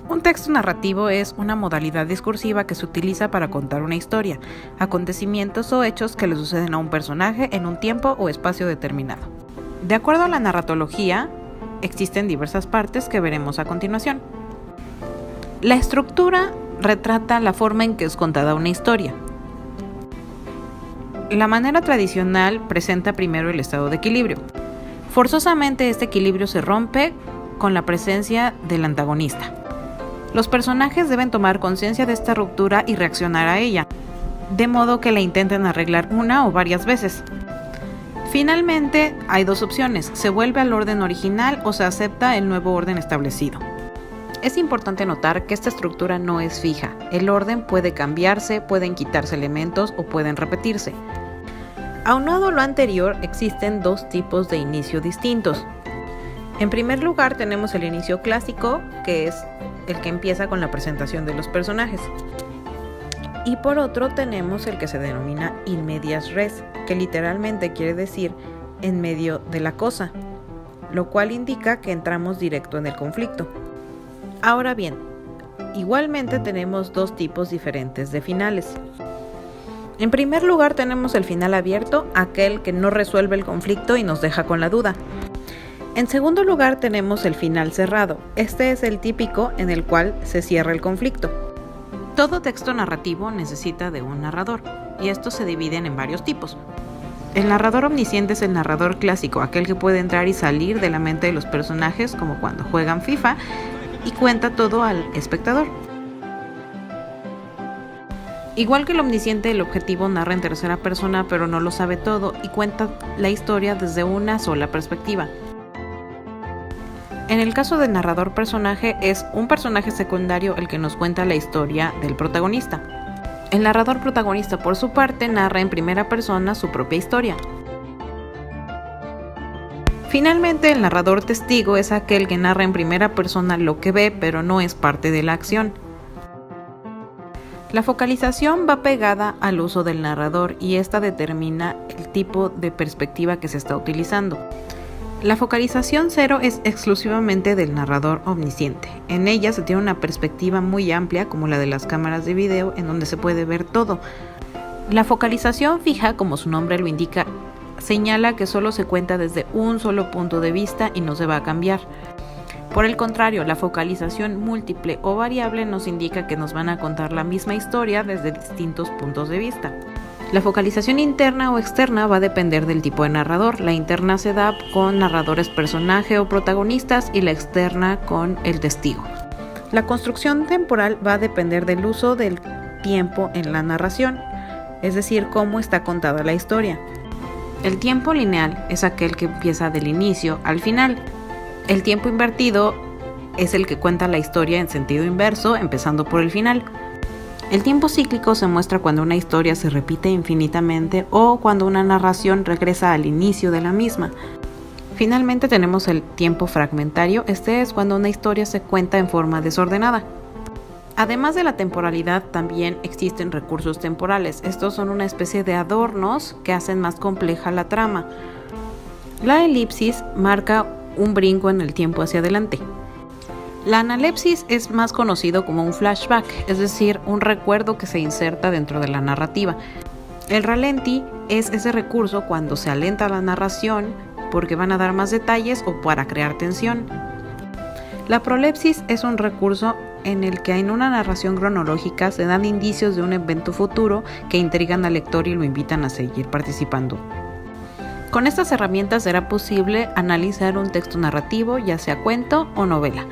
Un texto narrativo es una modalidad discursiva que se utiliza para contar una historia, acontecimientos o hechos que le suceden a un personaje en un tiempo o espacio determinado. De acuerdo a la narratología, existen diversas partes que veremos a continuación. La estructura retrata la forma en que es contada una historia. La manera tradicional presenta primero el estado de equilibrio. Forzosamente este equilibrio se rompe con la presencia del antagonista. Los personajes deben tomar conciencia de esta ruptura y reaccionar a ella, de modo que la intenten arreglar una o varias veces. Finalmente, hay dos opciones: se vuelve al orden original o se acepta el nuevo orden establecido. Es importante notar que esta estructura no es fija. El orden puede cambiarse, pueden quitarse elementos o pueden repetirse. Aunado a lo anterior, existen dos tipos de inicio distintos. En primer lugar, tenemos el inicio clásico, que es el que empieza con la presentación de los personajes. Y por otro tenemos el que se denomina in medias res, que literalmente quiere decir en medio de la cosa, lo cual indica que entramos directo en el conflicto. Ahora bien, igualmente tenemos dos tipos diferentes de finales. En primer lugar tenemos el final abierto, aquel que no resuelve el conflicto y nos deja con la duda. En segundo lugar tenemos el final cerrado. Este es el típico en el cual se cierra el conflicto. Todo texto narrativo necesita de un narrador, y estos se dividen en varios tipos. El narrador omnisciente es el narrador clásico, aquel que puede entrar y salir de la mente de los personajes, como cuando juegan FIFA, y cuenta todo al espectador. Igual que el omnisciente, el objetivo narra en tercera persona, pero no lo sabe todo y cuenta la historia desde una sola perspectiva. En el caso del narrador personaje, es un personaje secundario el que nos cuenta la historia del protagonista. El narrador protagonista, por su parte, narra en primera persona su propia historia. Finalmente, el narrador testigo es aquel que narra en primera persona lo que ve, pero no es parte de la acción. La focalización va pegada al uso del narrador y esta determina el tipo de perspectiva que se está utilizando. La focalización cero es exclusivamente del narrador omnisciente. En ella se tiene una perspectiva muy amplia, como la de las cámaras de video, en donde se puede ver todo. La focalización fija, como su nombre lo indica, señala que solo se cuenta desde un solo punto de vista y no se va a cambiar. Por el contrario, la focalización múltiple o variable nos indica que nos van a contar la misma historia desde distintos puntos de vista. La focalización interna o externa va a depender del tipo de narrador. La interna se da con narradores personaje o protagonistas y la externa con el testigo. La construcción temporal va a depender del uso del tiempo en la narración, es decir, cómo está contada la historia. El tiempo lineal es aquel que empieza del inicio al final. El tiempo invertido es el que cuenta la historia en sentido inverso, empezando por el final. El tiempo cíclico se muestra cuando una historia se repite infinitamente o cuando una narración regresa al inicio de la misma. Finalmente tenemos el tiempo fragmentario, este es cuando una historia se cuenta en forma desordenada. Además de la temporalidad, también existen recursos temporales. Estos son una especie de adornos que hacen más compleja la trama. La elipsis marca un brinco en el tiempo hacia adelante. La analepsis es más conocido como un flashback, es decir, un recuerdo que se inserta dentro de la narrativa. El ralenti es ese recurso cuando se alenta la narración porque van a dar más detalles o para crear tensión. La prolepsis es un recurso en el que en una narración cronológica se dan indicios de un evento futuro que intrigan al lector y lo invitan a seguir participando. Con estas herramientas será posible analizar un texto narrativo, ya sea cuento o novela.